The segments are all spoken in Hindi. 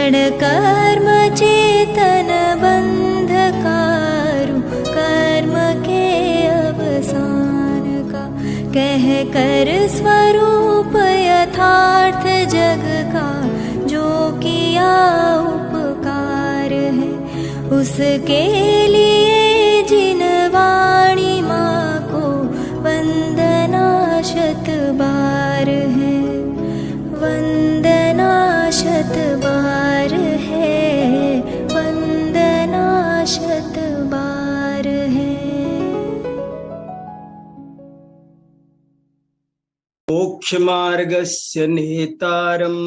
क्षण कर्म चेतन बंधकारु, कर्म के अवसान का कह कर स्वरूप यथार्थ जग का, जो किया उपकार है उसके लिए जिन वाणी माँ को वंदना शत बार है, वंदना शत बार है, वंदना शत बार है। मोक्ष मार्गस्य नेतारं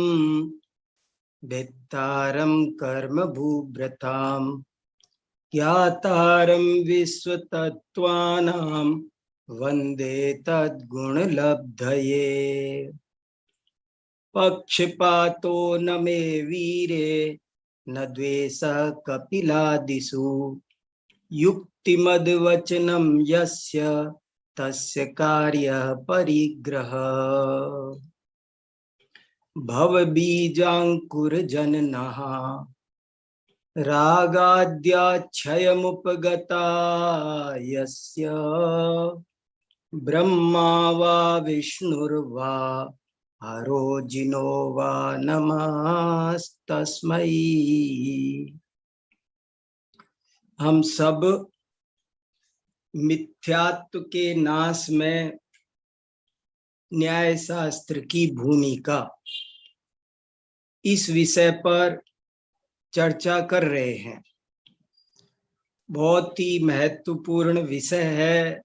वेत्तारं कर्म भूभृतां, ज्ञातारं विश्वतत्त्वानां वन्दे तद्गुणलब्धये। पक्षपातो न मे वीरे न द्वेषः कपिलादिषु, युक्तिमद्वचनं यस्य तस्य कार्यः परिग्रहः। भवबीजाङ्कुरजननः रागाद्याच्छयमुपगता यस्य, ब्रह्मा वा विष्णुर्वा हरो जिनो वा नमस्तस्मै। हम सब मिथ्यात्व के नाश में न्याय शास्त्र की भूमिका, इस विषय पर चर्चा कर रहे हैं। बहुत ही महत्वपूर्ण विषय है।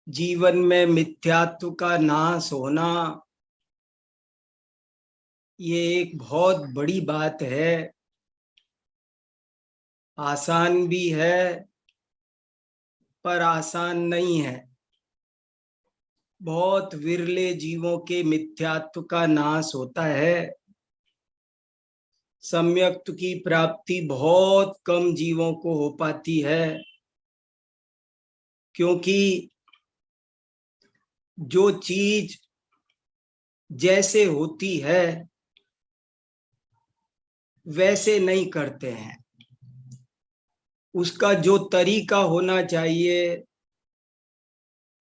जीवन में मिथ्यात्व का नाश होना ये एक बहुत बड़ी बात है। आसान भी है पर आसान नहीं है। बहुत विरले जीवों के मिथ्यात्व का नाश होता है। सम्यक्त्व की प्राप्ति बहुत कम जीवों को हो पाती है, क्योंकि जो चीज जैसे होती है वैसे नहीं करते हैं। उसका जो तरीका होना चाहिए,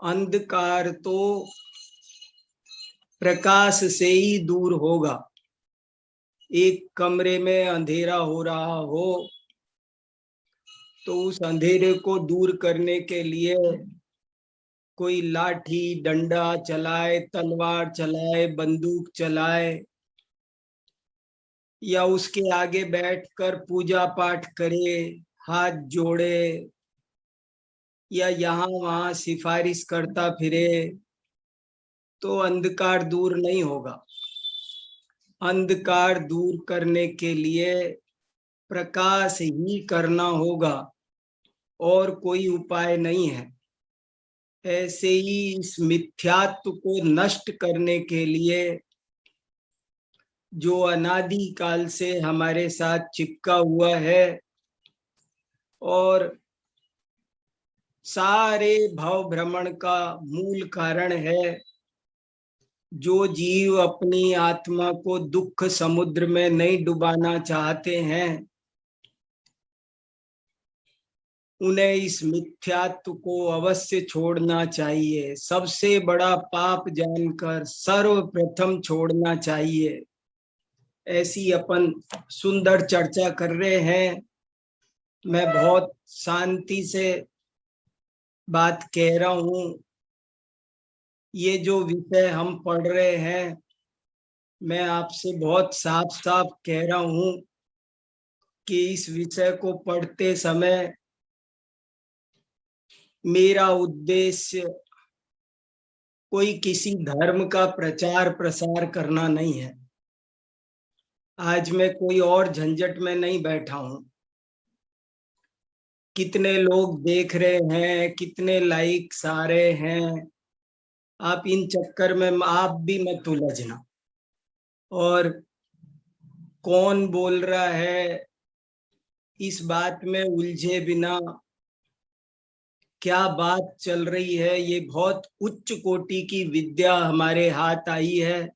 अंधकार तो प्रकाश से ही दूर होगा। एक कमरे में अंधेरा हो रहा हो तो उस अंधेरे को दूर करने के लिए कोई लाठी डंडा चलाए, तलवार चलाए, बंदूक चलाए, या उसके आगे बैठकर पूजा पाठ करे, हाथ जोड़े, या यहाँ वहां सिफारिश करता फिरे, तो अंधकार दूर नहीं होगा। अंधकार दूर करने के लिए प्रकाश ही करना होगा और कोई उपाय नहीं है। ऐसे ही इस मिथ्यात्व को नष्ट करने के लिए, जो अनादि काल से हमारे साथ चिपका हुआ है और सारे भव भ्रमण का मूल कारण है, जो जीव अपनी आत्मा को दुख समुद्र में नहीं डुबाना चाहते हैं, उन्हें इस मिथ्यात्व को अवश्य छोड़ना चाहिए। सबसे बड़ा पाप जानकर सर्वप्रथम छोड़ना चाहिए। ऐसी अपन सुंदर चर्चा कर रहे हैं। मैं बहुत शांति से बात कह रहा हूँ। ये जो विषय हम पढ़ रहे हैं, मैं आपसे बहुत साफ साफ कह रहा हूँ कि इस विषय को पढ़ते समय मेरा उद्देश्य कोई किसी धर्म का प्रचार प्रसार करना नहीं है। आज मैं कोई और झंझट में नहीं बैठा हूं। कितने लोग देख रहे हैं, कितने लाइक्स आ रहे हैं, आप इन चक्कर में आप भी मत उलझना। और कौन बोल रहा है, इस बात में उलझे बिना क्या बात चल रही है, ये बहुत उच्च कोटि की विद्या हमारे हाथ आई है।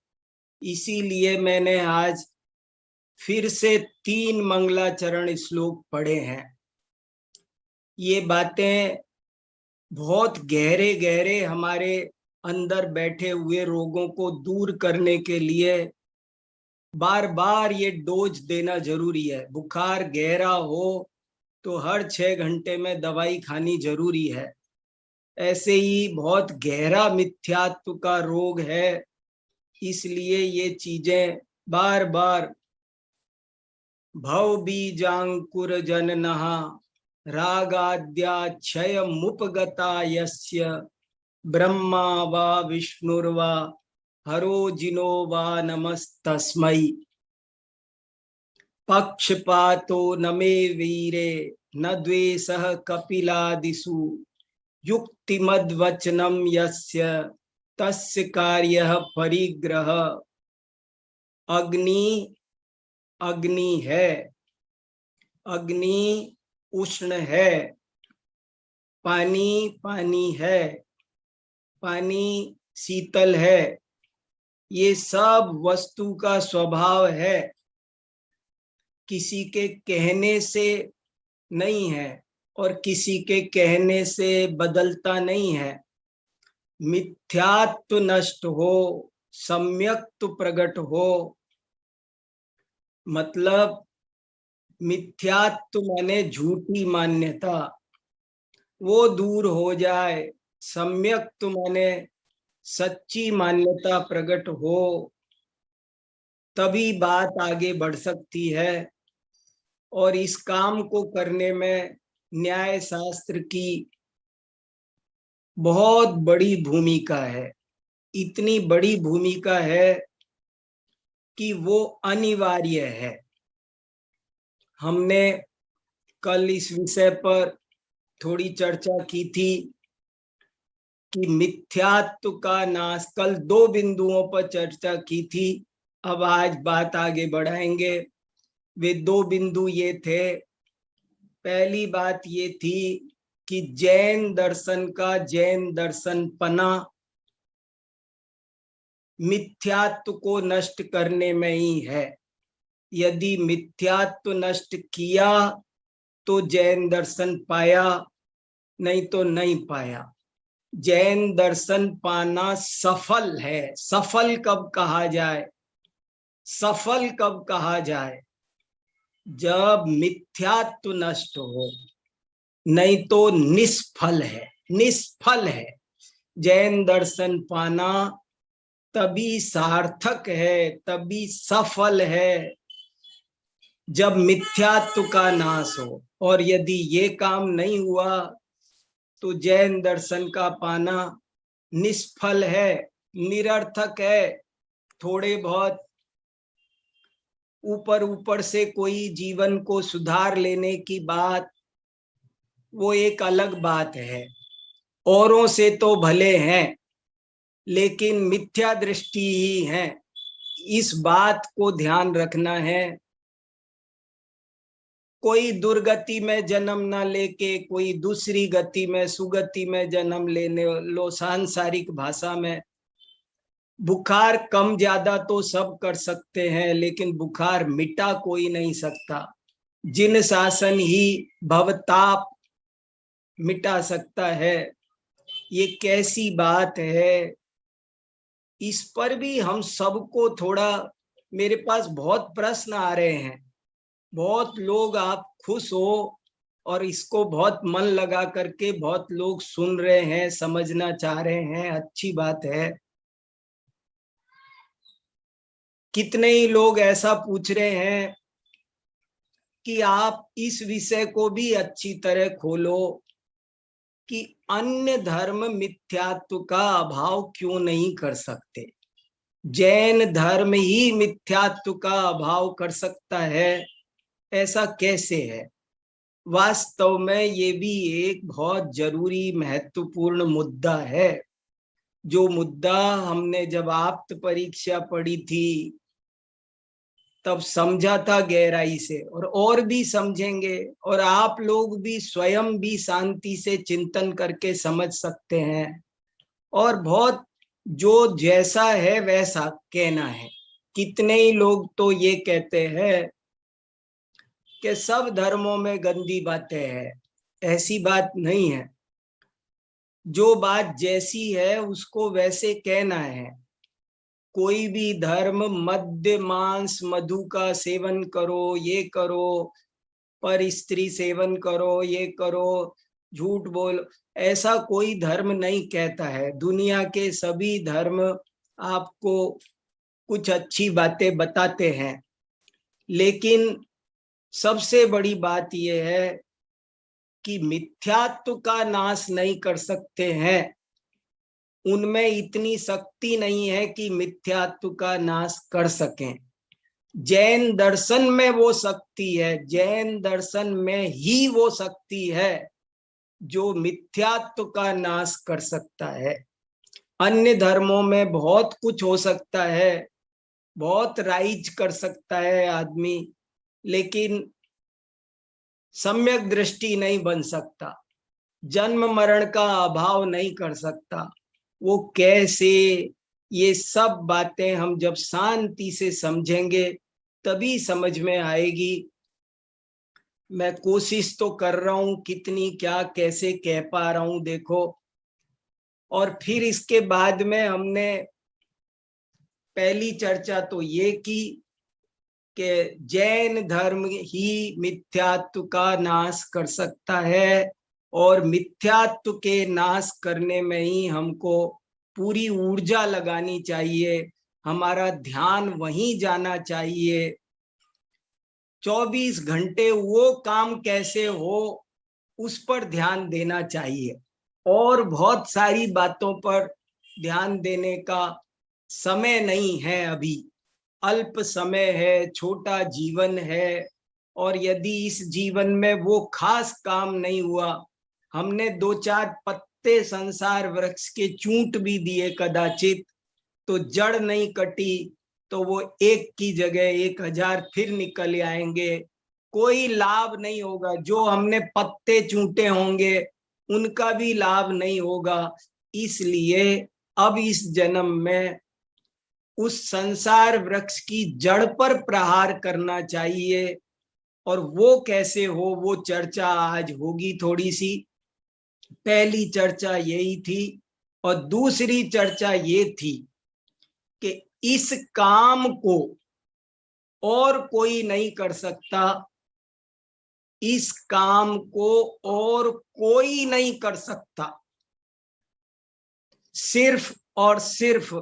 इसीलिए मैंने आज फिर से 3 मंगलाचरण श्लोक पढ़े हैं। ये बातें बहुत गहरे गहरे हमारे अंदर बैठे हुए रोगों को दूर करने के लिए बार बार ये डोज देना जरूरी है। बुखार गहरा हो तो हर 6 घंटे में दवाई खानी जरूरी है। ऐसे ही बहुत गहरा मिथ्यात्व का रोग है, इसलिए ये चीजें बार बार भव बीजांकुर जननः रागाद्याक्षय मुपगता यस्य ब्रह्मा वा विष्णुर्वा हरो जिनो वा नमस्तस्मै पक्षपातो न मे वीरे न द्वेषः कपिलादिषु युक्तिमद्वचनम यस्य तस्य कार्यः परिग्रह। अग्नि अग्नि है, अग्नि उष्ण है, पानी पानी है, पानी शीतल है। ये सब वस्तु का स्वभाव है, किसी के कहने से नहीं है और किसी के कहने से बदलता नहीं है। मिथ्यात्व नष्ट हो, सम्यक्त्व प्रकट हो। मतलब मिथ्यात्व माने झूठी मान्यता, वो दूर हो जाए। सम्यक्त्व माने सच्ची मान्यता प्रकट हो, तभी बात आगे बढ़ सकती है। और इस काम को करने में न्याय शास्त्र की बहुत बड़ी भूमिका है। इतनी बड़ी भूमिका है कि वो अनिवार्य है। हमने कल इस विषय पर थोड़ी चर्चा की थी कि मिथ्यात्व का नाश, कल 2 बिंदुओं पर चर्चा की थी। अब आज बात आगे बढ़ाएंगे। वे 2 बिंदु ये थे। पहली बात ये थी कि जैन दर्शन का जैन दर्शन पना मिथ्यात्व को नष्ट करने में ही है। यदि मिथ्यात्व नष्ट किया तो जैन दर्शन पाया, नहीं तो नहीं पाया। जैन दर्शन पाना सफल है। सफल कब कहा जाए? सफल कब कहा जाए? जब मिथ्यात्व नष्ट हो, नहीं तो निष्फल है। निष्फल है। जैन दर्शन पाना तभी सार्थक है, तभी सफल है जब मिथ्यात्व का नाश हो। और यदि ये काम नहीं हुआ तो जैन दर्शन का पाना निष्फल है, निरर्थक है। थोड़े बहुत ऊपर ऊपर से कोई जीवन को सुधार लेने की बात, वो एक अलग बात है। औरों से तो भले हैं, लेकिन मिथ्या दृष्टि ही है। इस बात को ध्यान रखना है। कोई दुर्गति में जन्म ना लेके कोई दूसरी गति में, सुगति में जन्म लेने लो। सांसारिक भाषा में बुखार कम ज्यादा तो सब कर सकते हैं, लेकिन बुखार मिटा कोई नहीं सकता। जिन शासन ही भवताप मिटा सकता है। ये कैसी बात है? इस पर भी हम सबको थोड़ा, मेरे पास बहुत प्रश्न आ रहे हैं। बहुत लोग, आप खुश हो और इसको बहुत मन लगा करके बहुत लोग सुन रहे हैं, समझना चाह रहे हैं, अच्छी बात है। कितने ही लोग ऐसा पूछ रहे हैं कि आप इस विषय को भी अच्छी तरह खोलो कि अन्य धर्म मिथ्यात्व का अभाव क्यों नहीं कर सकते। जैन धर्म ही मिथ्यात्व का अभाव कर सकता है, ऐसा कैसे है? वास्तव में ये भी एक बहुत जरूरी महत्वपूर्ण मुद्दा है। जो मुद्दा हमने जब आप्त परीक्षा पढ़ी थी तब समझा था गहराई से, और भी समझेंगे। और आप लोग भी स्वयं भी शांति से चिंतन करके समझ सकते हैं। और बहुत जो जैसा है वैसा कहना है। कितने ही लोग तो ये कहते हैं कि सब धर्मों में गंदी बातें हैं। ऐसी बात नहीं है। जो बात जैसी है उसको वैसे कहना है। कोई भी धर्म मद्य मांस मधु का सेवन करो, ये करो, पर स्त्री सेवन करो, ये करो, झूठ बोल, ऐसा कोई धर्म नहीं कहता है। दुनिया के सभी धर्म आपको कुछ अच्छी बातें बताते हैं, लेकिन सबसे बड़ी बात यह है कि मिथ्यात्व का नाश नहीं कर सकते हैं। उनमें इतनी शक्ति नहीं है कि मिथ्यात्व का नाश कर सकें। जैन दर्शन में वो शक्ति है, जैन दर्शन में ही वो शक्ति है जो मिथ्यात्व का नाश कर सकता है। अन्य धर्मों में बहुत कुछ हो सकता है, बहुत राइज कर सकता है आदमी, लेकिन सम्यक दृष्टि नहीं बन सकता, जन्म मरण का अभाव नहीं कर सकता। वो कैसे, ये सब बातें हम जब शांति से समझेंगे तभी समझ में आएगी। मैं कोशिश तो कर रहा हूं, कितनी क्या कैसे कह पा रहा हूं देखो। और फिर इसके बाद में हमने पहली चर्चा तो ये की कि जैन धर्म ही मिथ्यात्व का नाश कर सकता है, और मिथ्यात्व के नाश करने में ही हमको पूरी ऊर्जा लगानी चाहिए, हमारा ध्यान वहीं जाना चाहिए। 24 घंटे वो काम कैसे हो उस पर ध्यान देना चाहिए, और बहुत सारी बातों पर ध्यान देने का समय नहीं है अभी। अल्प समय है, छोटा जीवन है, और यदि इस जीवन में वो खास काम नहीं हुआ, हमने 2-4 पत्ते संसार वृक्ष के चूंट भी दिए कदाचित, तो जड़ नहीं कटी तो वो एक की जगह 1000 फिर निकल आएंगे, कोई लाभ नहीं होगा। जो हमने पत्ते चूंटे होंगे उनका भी लाभ नहीं होगा। इसलिए अब इस जन्म में उस संसार वृक्ष की जड़ पर प्रहार करना चाहिए, और वो कैसे हो वो चर्चा आज होगी थोड़ी सी। पहली चर्चा यही थी, और दूसरी चर्चा ये थी कि इस काम को और कोई नहीं कर सकता, इस काम को और कोई नहीं कर सकता, सिर्फ और सिर्फ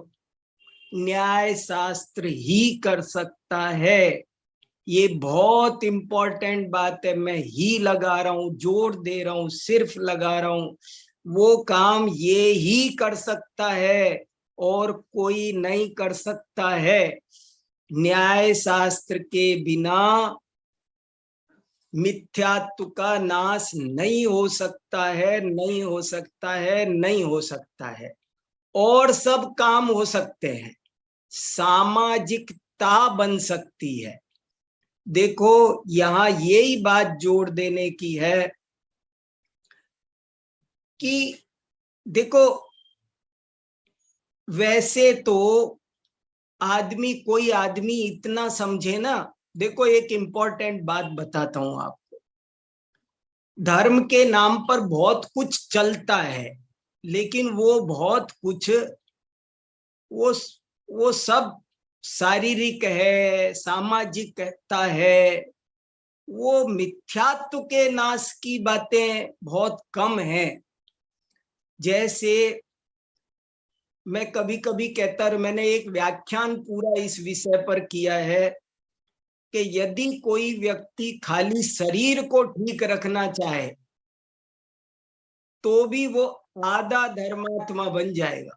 न्याय शास्त्र ही कर सकता है। ये बहुत इंपॉर्टेंट बात है, मैं ही लगा रहा हूं, जोर दे रहा हूं, सिर्फ लगा रहा हूं। वो काम ये ही कर सकता है और कोई नहीं कर सकता है। न्याय शास्त्र के बिना मिथ्यात्व का नाश नहीं हो सकता है, नहीं हो सकता है, नहीं हो सकता है। और सब काम हो सकते हैं, सामाजिकता बन सकती है। देखो यहां यही बात जोड़ देने की है कि देखो वैसे तो कोई आदमी इतना समझे ना, देखो एक इंपॉर्टेंट बात बताता हूं आपको। धर्म के नाम पर बहुत कुछ चलता है, लेकिन वो बहुत कुछ वो सब शारीरिक है, सामाजिकता है। वो मिथ्यात्व के नाश की बातें बहुत कम हैं। जैसे मैं कभी कभी कहता, मैंने एक व्याख्यान पूरा इस विषय पर किया है कि यदि कोई व्यक्ति खाली शरीर को ठीक रखना चाहे तो भी वो आधा धर्मात्मा बन जाएगा।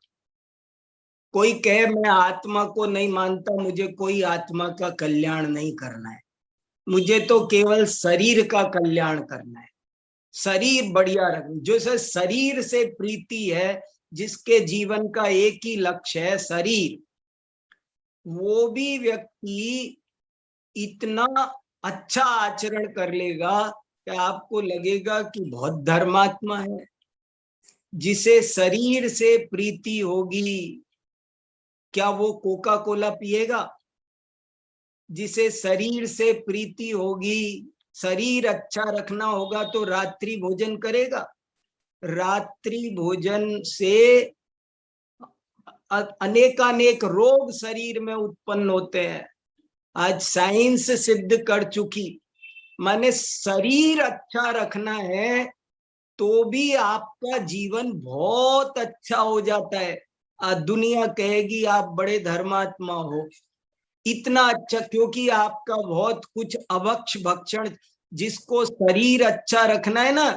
कोई कहे मैं आत्मा को नहीं मानता, मुझे कोई आत्मा का कल्याण नहीं करना है, मुझे तो केवल शरीर का कल्याण करना है, शरीर बढ़िया रखना। जो शरीर से प्रीति है, जिसके जीवन का एक ही लक्ष्य है शरीर, वो भी व्यक्ति इतना अच्छा आचरण कर लेगा कि आपको लगेगा कि बहुत धर्मात्मा है। जिसे शरीर से प्रीति होगी, क्या वो कोका कोला पिएगा? जिसे शरीर से प्रीति होगी, शरीर अच्छा रखना होगा तो रात्रि भोजन करेगा। रात्रि भोजन से अनेकानेक रोग शरीर में उत्पन्न होते हैं, आज साइंस सिद्ध कर चुकी। माने शरीर अच्छा रखना है तो भी आपका जीवन बहुत अच्छा हो जाता है। दुनिया कहेगी आप बड़े धर्मात्मा हो, इतना अच्छा, क्योंकि आपका बहुत कुछ अभक्ष भक्षण, जिसको शरीर अच्छा रखना है ना,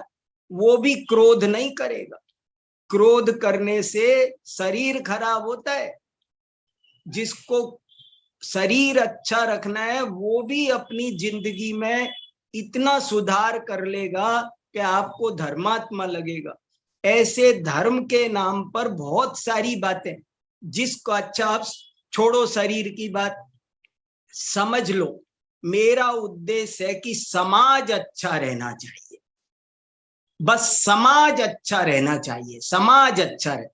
वो भी क्रोध नहीं करेगा। क्रोध करने से शरीर खराब होता है। जिसको शरीर अच्छा रखना है वो भी अपनी जिंदगी में इतना सुधार कर लेगा कि आपको धर्मात्मा लगेगा। ऐसे धर्म के नाम पर बहुत सारी बातें, जिसको अच्छा, आप छोड़ो शरीर की बात, समझ लो मेरा उद्देश्य है कि समाज अच्छा रहना चाहिए, बस समाज अच्छा रहना चाहिए, समाज अच्छा रहे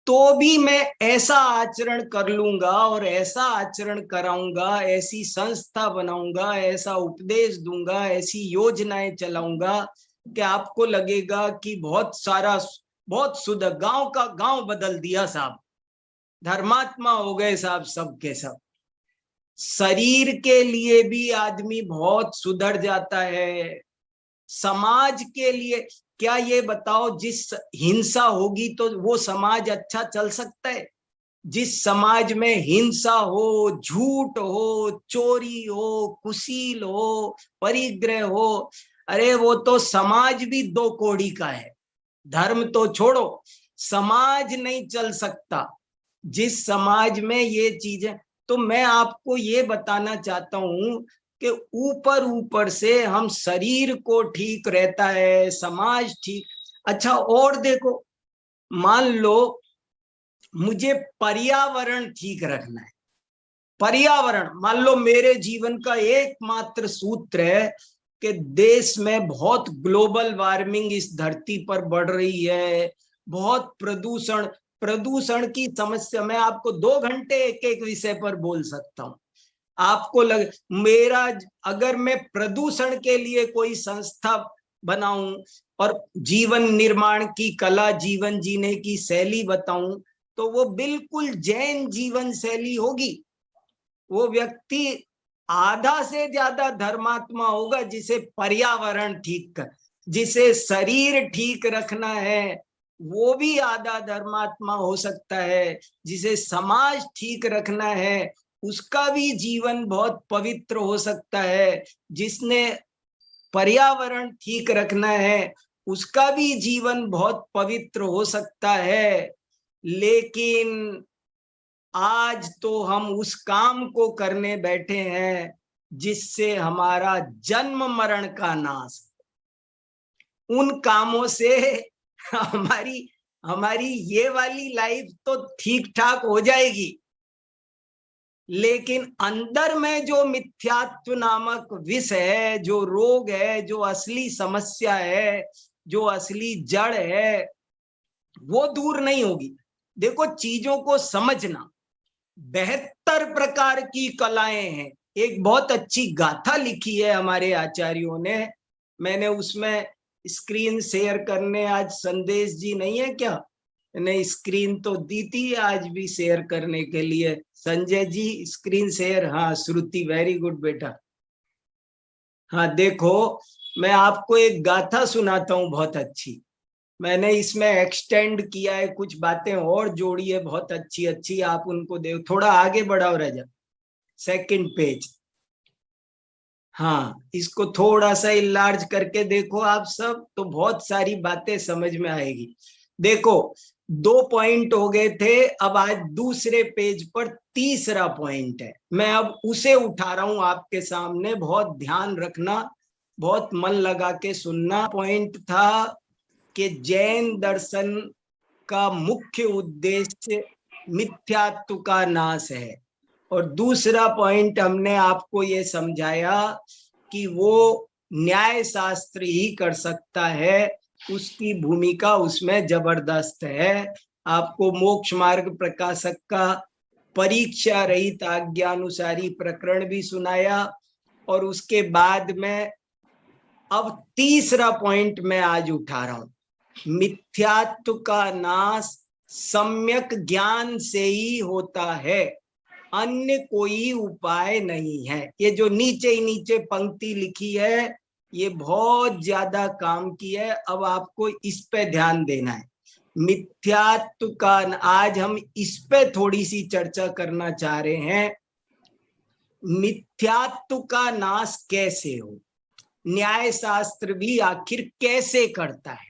तो भी मैं ऐसा आचरण कर लूंगा और ऐसा आचरण कराऊंगा, ऐसी संस्था बनाऊंगा, ऐसा उपदेश दूंगा, ऐसी योजनाएं चलाऊंगा कि आपको लगेगा कि बहुत शुद्ध, गांव का गांव बदल दिया साहब, धर्मात्मा हो गए साहब सब के सब। शरीर के लिए भी आदमी बहुत सुधर जाता है, समाज के लिए। क्या ये बताओ, जिस हिंसा होगी तो वो समाज अच्छा चल सकता है? जिस समाज में हिंसा हो, झूठ हो, चोरी हो, कुशील हो, परिग्रह हो, अरे वो तो समाज भी दो कौड़ी का है। धर्म तो छोड़ो, समाज नहीं चल सकता जिस समाज में ये चीजें। तो मैं आपको ये बताना चाहता हूं कि ऊपर ऊपर से हम शरीर को ठीक रहता है, समाज ठीक। अच्छा और देखो, मान लो मुझे पर्यावरण ठीक रखना है, पर्यावरण, मान लो मेरे जीवन का एकमात्र सूत्र है कि देश में बहुत ग्लोबल वार्मिंग इस धरती पर बढ़ रही है, बहुत प्रदूषण, प्रदूषण की समस्या। मैं आपको 2 घंटे एक एक विषय पर बोल सकता हूं। आपको मेरा, अगर मैं प्रदूषण के लिए कोई संस्था बनाऊं और जीवन निर्माण की कला, जीवन जीने की शैली बताऊं, तो वो बिल्कुल जैन जीवन शैली होगी। वो व्यक्ति आधा से ज्यादा धर्मात्मा होगा जिसे पर्यावरण ठीक कर, जिसे शरीर ठीक रखना है वो भी आधा धर्मात्मा हो सकता है, जिसे समाज ठीक रखना है उसका भी जीवन बहुत पवित्र हो सकता है, जिसने पर्यावरण ठीक रखना है उसका भी जीवन बहुत पवित्र हो सकता है। लेकिन आज तो हम उस काम को करने बैठे हैं जिससे हमारा जन्म मरण का नाश। उन कामों से हमारी हमारी ये वाली लाइफ तो ठीक ठाक हो जाएगी, लेकिन अंदर में जो मिथ्यात्व नामक विष है, जो रोग है, जो असली समस्या है, जो असली जड़ है, वो दूर नहीं होगी। देखो चीजों को समझना, 72 प्रकार की कलाएं हैं। एक बहुत अच्छी गाथा लिखी है हमारे आचार्यों ने, मैंने उसमें स्क्रीन शेयर करने, आज संदेश जी नहीं है क्या, मैंने स्क्रीन तो दी थी आज भी शेयर करने के लिए। संजय जी स्क्रीन शेयर, हाँ श्रुति वेरी गुड बेटा। हाँ देखो मैं आपको एक गाथा सुनाता हूँ बहुत अच्छी, मैंने इसमें एक्सटेंड किया है, कुछ बातें और जोड़ी है बहुत अच्छी अच्छी, आप उनको देखो। थोड़ा आगे बढ़ाओ राजा, 2nd पेज। हाँ इसको थोड़ा सा इलार्ज करके देखो आप सब, तो बहुत सारी बातें समझ में आएगी। देखो 2 पॉइंट हो गए थे, अब आज दूसरे पेज पर तीसरा पॉइंट है, मैं अब उसे उठा रहा हूं आपके सामने। बहुत ध्यान रखना, बहुत मन लगा के सुनना। पॉइंट था कि जैन दर्शन का मुख्य उद्देश्य मिथ्यात्व का नाश है, और दूसरा पॉइंट हमने आपको ये समझाया कि वो न्याय शास्त्र ही कर सकता है, उसकी भूमिका उसमें जबरदस्त है। आपको मोक्ष मार्ग प्रकाशक का परीक्षा रहित आज्ञानुसारी प्रकरण भी सुनाया, और उसके बाद में अब तीसरा पॉइंट मैं आज उठा रहा हूं, मिथ्यात्व का नाश सम्यक ज्ञान से ही होता है, अन्य कोई उपाय नहीं है। ये जो नीचे ही नीचे पंक्ति लिखी है ये बहुत ज्यादा काम की है, अब आपको इस पे ध्यान देना है। मिथ्यात्व का, आज हम इस पे थोड़ी सी चर्चा करना चाह रहे हैं, मिथ्यात्व का नाश कैसे हो, न्याय शास्त्र भी आखिर कैसे करता है,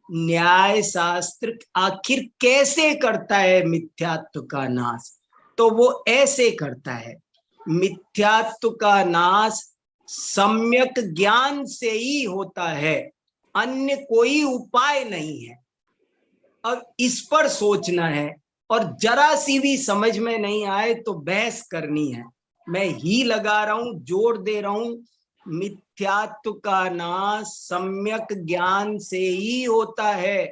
न्याय शास्त्र आखिर कैसे करता है मिथ्यात्व का नाश, तो वो ऐसे करता है, मिथ्यात्व का नाश सम्यक ज्ञान से ही होता है, अन्य कोई उपाय नहीं है। अब इस पर सोचना है, और जरा सी भी समझ में नहीं आए तो बहस करनी है। मैं ही लगा रहा हूं, जोर दे रहा हूं, मिथ्यात्व का नाश सम्यक ज्ञान से ही होता है,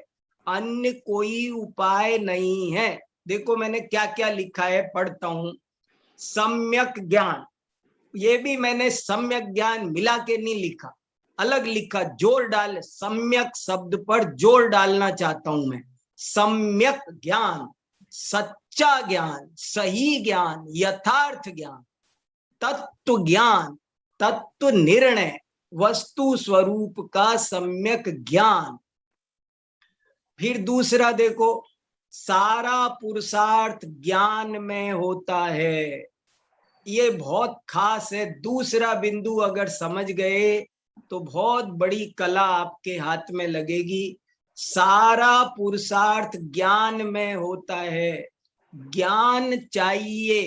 अन्य कोई उपाय नहीं है। देखो मैंने क्या क्या लिखा है, पढ़ता हूं। सम्यक ज्ञान, ये भी मैंने सम्यक ज्ञान मिला के नहीं लिखा, अलग लिखा, जोर डाल, सम्यक शब्द पर जोर डालना चाहता हूं मैं। सम्यक ज्ञान, सच्चा ज्ञान, सही ज्ञान, यथार्थ ज्ञान, तत्व ज्ञान, तत्व निर्णय, वस्तु स्वरूप का सम्यक ज्ञान। फिर दूसरा देखो, सारा पुरुषार्थ ज्ञान में होता है, ये बहुत खास है। दूसरा बिंदु अगर समझ गए तो बहुत बड़ी कला आपके हाथ में लगेगी। सारा पुरुषार्थ ज्ञान में होता है, ज्ञान चाहिए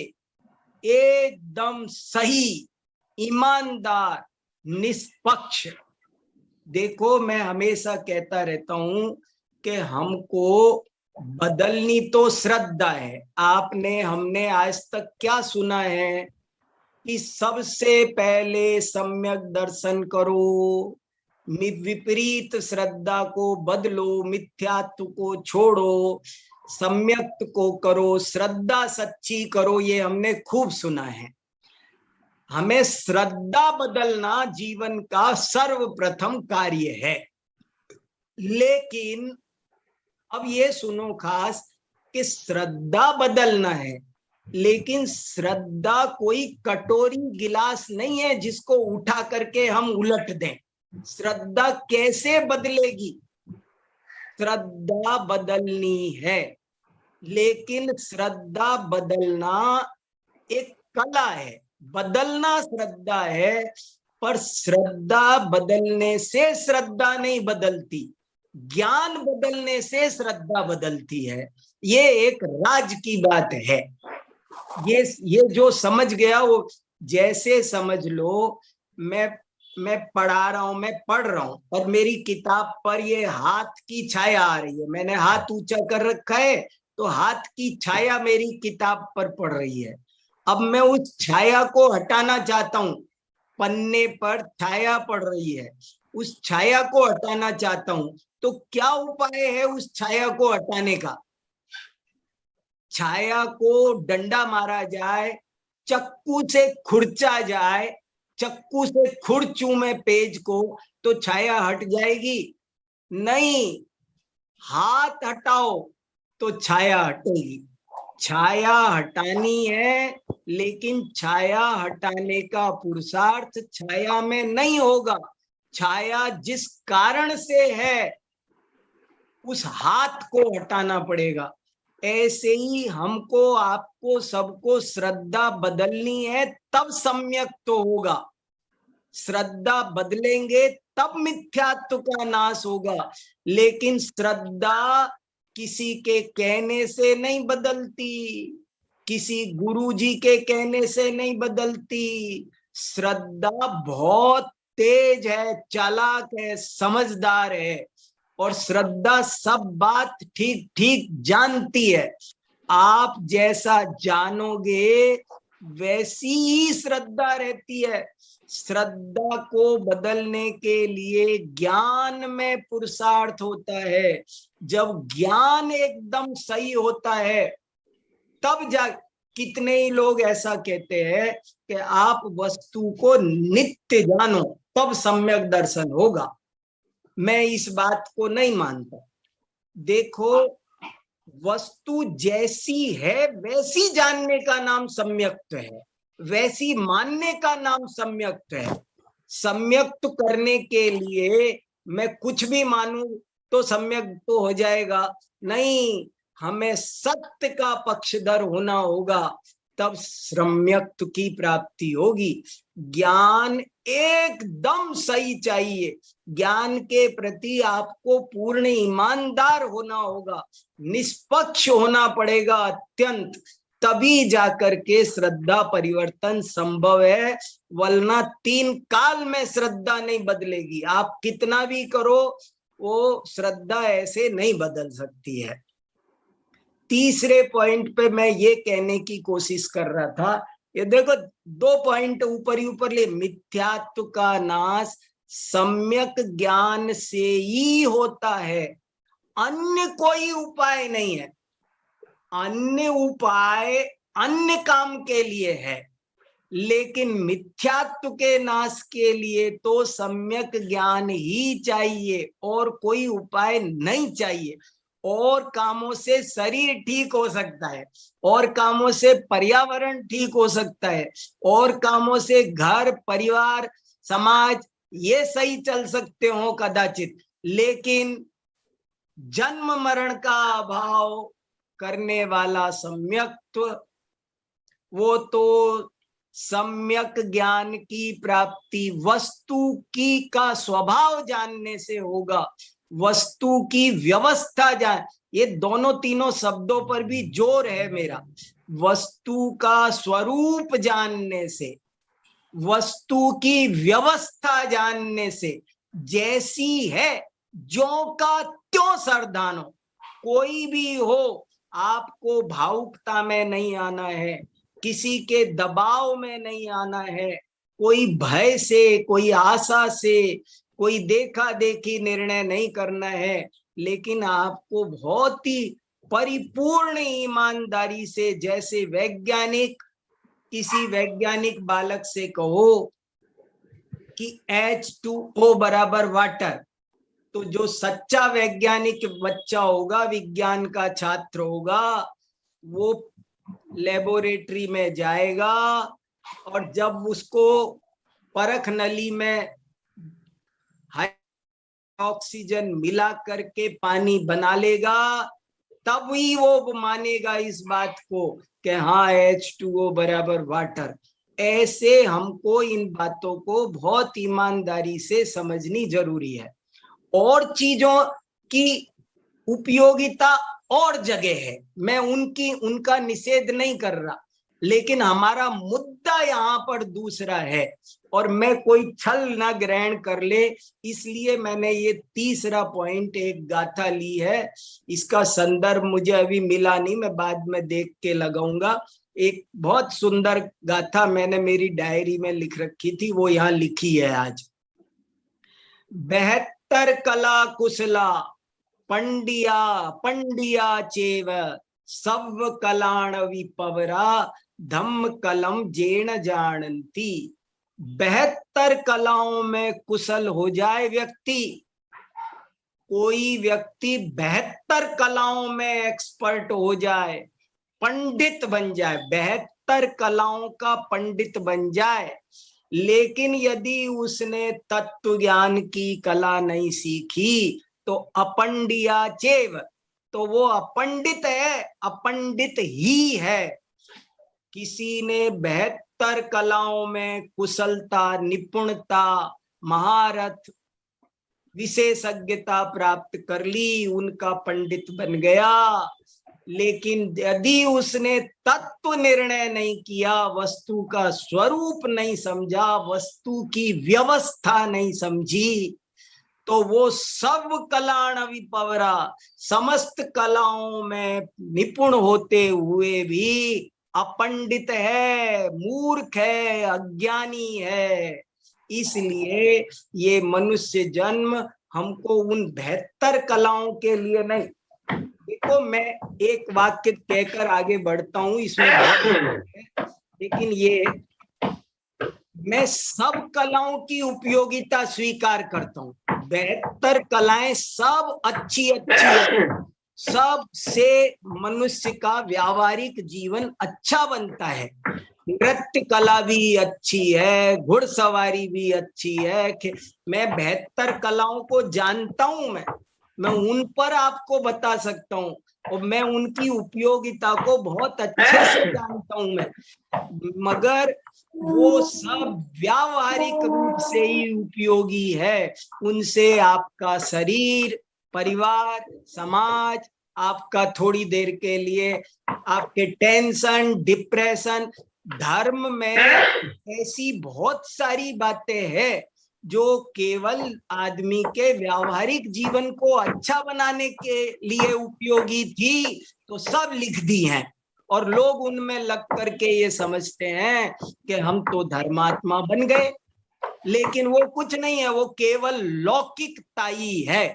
एकदम सही, ईमानदार, निष्पक्ष। देखो मैं हमेशा कहता रहता हूं कि हमको बदलनी तो श्रद्धा है। आपने, हमने आज तक क्या सुना है कि सबसे पहले सम्यक दर्शन करो, विपरीत श्रद्धा को बदलो, मिथ्यात्व को छोड़ो, सम्यक को करो, श्रद्धा सच्ची करो, ये हमने खूब सुना है। हमें श्रद्धा बदलना जीवन का सर्वप्रथम कार्य है। लेकिन अब ये सुनो खास, कि श्रद्धा बदलना है, लेकिन श्रद्धा कोई कटोरी गिलास नहीं है जिसको उठा करके हम उलट दें। श्रद्धा कैसे बदलेगी? श्रद्धा बदलनी है, लेकिन श्रद्धा बदलना एक कला है। बदलना श्रद्धा है, पर श्रद्धा बदलने से श्रद्धा नहीं बदलती, ज्ञान बदलने से श्रद्धा बदलती है। ये एक राज की बात है। ये जो समझ गया वो जैसे समझ लो। मैं पढ़ा रहा हूं, मैं पढ़ रहा हूं, और मेरी किताब पर ये हाथ की छाया आ रही है। मैंने हाथ ऊंचा कर रखा है तो हाथ की छाया मेरी किताब पर पड़ रही है। अब मैं उस छाया को हटाना चाहता हूं, पन्ने पर छाया पड़ रही है, उस छाया को हटाना चाहता हूं, तो क्या उपाय है उस छाया को हटाने का? छाया को डंडा मारा जाए, चक्कू से खुरचा जाए, चक्कू से खुरचूं में पेज को, तो छाया हट जाएगी? नहीं, हाथ हटाओ तो छाया हटेगी। छाया हटानी है, लेकिन छाया हटाने का पुरुषार्थ छाया में नहीं होगा। छाया जिस कारण से है उस हाथ को हटाना पड़ेगा। ऐसे ही हमको, आपको, सबको श्रद्धा बदलनी है, तब सम्यक तो होगा। श्रद्धा बदलेंगे तब मिथ्यात्व का नाश होगा। लेकिन श्रद्धा किसी के कहने से नहीं बदलती, किसी गुरुजी के कहने से नहीं बदलती। श्रद्धा बहुत तेज है, चालाक है, समझदार है, और श्रद्धा सब बात ठीक ठीक जानती है। आप जैसा जानोगे वैसी ही श्रद्धा रहती है। श्रद्धा को बदलने के लिए ज्ञान में पुरुषार्थ होता है। जब ज्ञान एकदम सही होता है तब कितने ही लोग ऐसा कहते हैं कि आप वस्तु को नित्य जानो तब सम्यक दर्शन होगा। मैं इस बात को नहीं मानता। देखो, वस्तु जैसी है वैसी जानने का नाम सम्यक्त है, वैसी मानने का नाम सम्यक्त है। सम्यक्त करने के लिए मैं कुछ भी मानूं तो सम्यक तो हो जाएगा नहीं, हमें सत्य का पक्षधर होना होगा, तब सम्यक्त की प्राप्ति होगी। ज्ञान एकदम सही चाहिए, ज्ञान के प्रति आपको पूर्ण ईमानदार होना होगा, निष्पक्ष होना पड़ेगा अत्यंत, तभी जाकर के श्रद्धा परिवर्तन संभव है। वरना 3 काल में श्रद्धा नहीं बदलेगी, आप कितना भी करो वो श्रद्धा ऐसे नहीं बदल सकती है। तीसरे पॉइंट पे मैं ये कहने की कोशिश कर रहा था, ये देखो 2 पॉइंट ऊपर ही ऊपर ले, मिथ्यात्व का नाश सम्यक ज्ञान से ही होता है, अन्य कोई उपाय नहीं है। अन्य उपाय अन्य काम के लिए है, लेकिन मिथ्यात्व के नाश के लिए तो सम्यक ज्ञान ही चाहिए और कोई उपाय नहीं चाहिए। और कामों से शरीर ठीक हो सकता है, और कामों से पर्यावरण ठीक हो सकता है, और कामों से घर परिवार समाज ये सही चल सकते हो कदाचित, लेकिन जन्म मरण का अभाव करने वाला सम्यक्त्व, वो तो सम्यक ज्ञान की प्राप्ति वस्तु की का स्वभाव जानने से होगा, वस्तु की व्यवस्था जान, ये दोनों तीनों शब्दों पर भी जोर है मेरा। वस्तु का स्वरूप जानने से, वस्तु की व्यवस्था जानने से, जैसी है ज्यों का त्यों सरदानो, कोई भी हो, आपको भावुकता में नहीं आना है, किसी के दबाव में नहीं आना है, कोई भय से, कोई आशा से, कोई देखा देखी निर्णय नहीं करना है, लेकिन आपको बहुत ही परिपूर्ण ईमानदारी से, जैसे वैज्ञानिक किसी वैज्ञानिक बालक से कहो कि H2O बराबर वाटर, तो जो सच्चा वैज्ञानिक बच्चा होगा, विज्ञान का छात्र होगा, वो लेबोरेटरी में जाएगा और जब उसको परख नली में ऑक्सीजन मिला करके पानी बना लेगा, तभी वो मानेगा इस बात को कि हाँ H2O बराबर वाटर। ऐसे हमको इन बातों को बहुत ईमानदारी से समझनी जरूरी है। और चीजों की उपयोगिता और जगह है, मैं उनका निषेध नहीं कर रहा, लेकिन हमारा मुद्दा यहाँ पर दूसरा है, और मैं कोई छल ना ग्रहण कर ले, इसलिए मैंने ये तीसरा पॉइंट एक गाथा ली है। इसका संदर्भ मुझे अभी मिला नहीं, मैं बाद में देख के लगाऊंगा। एक बहुत सुंदर गाथा मैंने मेरी डायरी में लिख रखी थी, वो यहाँ लिखी है आज। 72 कला कुशला पंडिया चेव सव कलाण विपवरा धम्म कलम जेण जानती। 72 कलाओं में कुशल हो जाए व्यक्ति, कोई व्यक्ति 72 कलाओं में एक्सपर्ट हो जाए, पंडित बन जाए, 72 कलाओं का पंडित बन जाए, लेकिन यदि उसने तत्व ज्ञान की कला नहीं सीखी तो अपंडिया चेव, तो वो अपंडित है, अपंडित ही है। किसी ने 72 कलाओं में कुशलता, निपुणता, महारथ, विशेषज्ञता प्राप्त कर ली, उनका पंडित बन गया, लेकिन यदि उसने तत्व निर्णय नहीं किया, वस्तु का स्वरूप नहीं समझा, वस्तु की व्यवस्था नहीं समझी, तो वो सब कलाण विपवरा, समस्त कलाओं में निपुण होते हुए भी अपंडित है, मूर्ख है, अज्ञानी है। इसलिए ये मनुष्य जन्म हमको उन 72 कलाओं के लिए नहीं, देखो, मैं एक वाक्य कहकर आगे बढ़ता हूं, इसमें बहुत है, लेकिन ये मैं सब कलाओं की उपयोगिता स्वीकार करता हूं। 72 कलाएं सब अच्छी अच्छी है, सब से मनुष्य का व्यावहारिक जीवन अच्छा बनता है। नृत्य कला भी अच्छी है, घुड़सवारी भी अच्छी है। मैं 72 कलाओं को जानता हूं, मैं उन पर आपको बता सकता हूं, और मैं उनकी उपयोगिता को बहुत अच्छे से जानता हूं मैं, मगर वो सब व्यावहारिक रूप से ही उपयोगी है। उनसे आपका शरीर, परिवार, समाज, आपका थोड़ी देर के लिए आपके टेंशन, डिप्रेशन, धर्म में ऐसी बहुत सारी बातें हैं जो केवल आदमी के व्यावहारिक जीवन को अच्छा बनाने के लिए उपयोगी थी, तो सब लिख दी हैं, और लोग उनमें लग करके ये समझते हैं कि हम तो धर्मात्मा बन गए। लेकिन वो कुछ नहीं है, वो केवल लौकिकता ही है।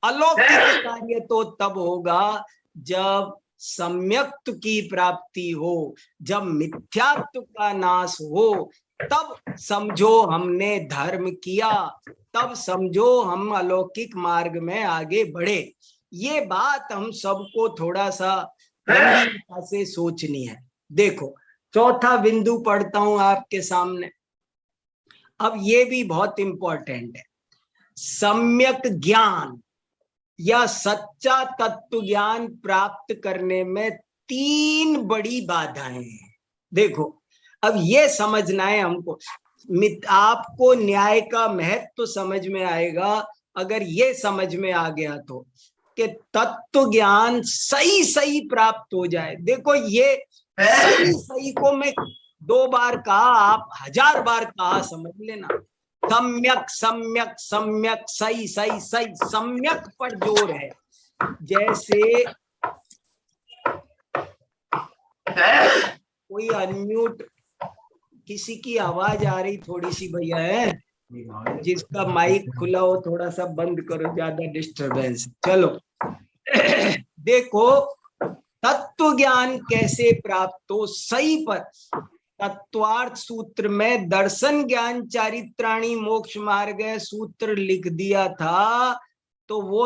अलौकिक कार्य तो तब होगा जब सम्यक्त्व की प्राप्ति हो, जब मिथ्यात्व का नाश हो, तब समझो हमने धर्म किया, तब समझो हम अलौकिक मार्ग में आगे बढ़े। ये बात हम सबको थोड़ा सा गंभीरता से सोचनी है। देखो, चौथा बिंदु पढ़ता हूं आपके सामने। अब ये भी बहुत इंपॉर्टेंट है। सम्यक ज्ञान या सच्चा तत्व ज्ञान प्राप्त करने में 3 बड़ी बाधाएं हैं। देखो, अब ये समझना है हमको, आपको न्याय का महत्व समझ में आएगा अगर ये समझ में आ गया तो, कि तत्व ज्ञान सही सही प्राप्त हो जाए। देखो, ये सही सही को मैं 2 बार कहा, आप 1000 बार कहा, समझ लेना। सम्यक सम्यक सम्यक, सही सही सही, सम्यक पर जोर है। जैसे कोई अनम्यूट, किसी की आवाज आ रही थोड़ी सी भैया है, जिसका माइक खुला हो थोड़ा सा बंद करो, ज्यादा डिस्टरबेंस। चलो देखो, तत्व ज्ञान कैसे प्राप्त हो सही पर। तत्वार्थ सूत्र में दर्शन ज्ञान चारित्राणी मोक्ष मार्ग सूत्र लिख दिया था, तो वो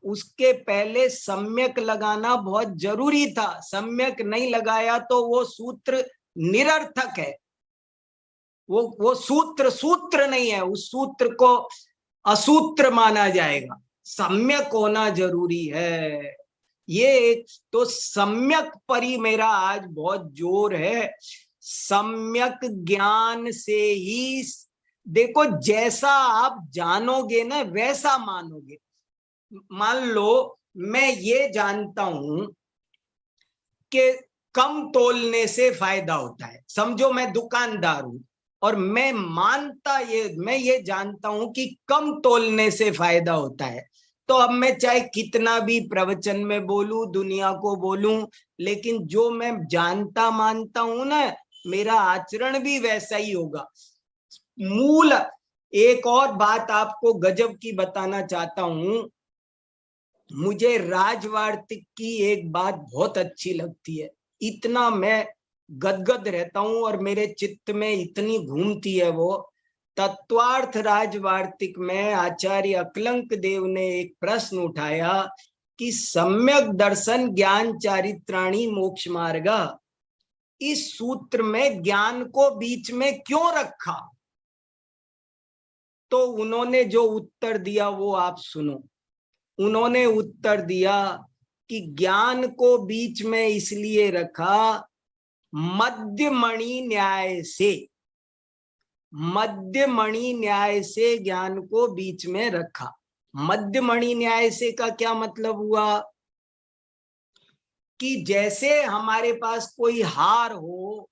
उसके पहले सम्यक लगाना बहुत जरूरी था। सम्यक नहीं लगाया तो वो सूत्र निरर्थक है। वो सूत्र नहीं है, उस सूत्र को असूत्र माना जाएगा। सम्यक होना जरूरी है। ये एक तो सम्यक पर ही मेरा आज बहुत जोर है। सम्यक ज्ञान से ही, देखो, जैसा आप जानोगे ना वैसा मानोगे। मान लो मैं ये जानता हूं कि कम तोलने से फायदा होता है, समझो मैं दुकानदार हूं और मैं ये जानता हूं कि कम तोलने से फायदा होता है, तो अब मैं चाहे कितना भी प्रवचन में बोलूं, दुनिया को बोलूं, लेकिन जो मैं जानता मानता हूं ना, मेरा आचरण भी वैसा ही होगा। मूल एक और बात आपको गजब की बताना चाहता हूं। मुझे राजवार्तिक की एक बात बहुत अच्छी लगती है, इतना मैं गदगद रहता हूं और मेरे चित्त में इतनी घूमती है वो। तत्वार्थ राजवार्तिक में आचार्य अकलंक देव ने एक प्रश्न उठाया कि सम्यक दर्शन ज्ञान चारित्राणी मोक्ष मार्ग, इस सूत्र में ज्ञान को बीच में क्यों रखा। तो उन्होंने जो उत्तर दिया वो आप सुनो। उन्होंने उत्तर दिया कि ज्ञान को बीच में इसलिए रखा, मध्यमणि न्याय से, मध्यमणि न्याय से ज्ञान को बीच में रखा। मध्यमणि न्याय से का क्या मतलब हुआ कि जैसे हमारे पास कोई हार हो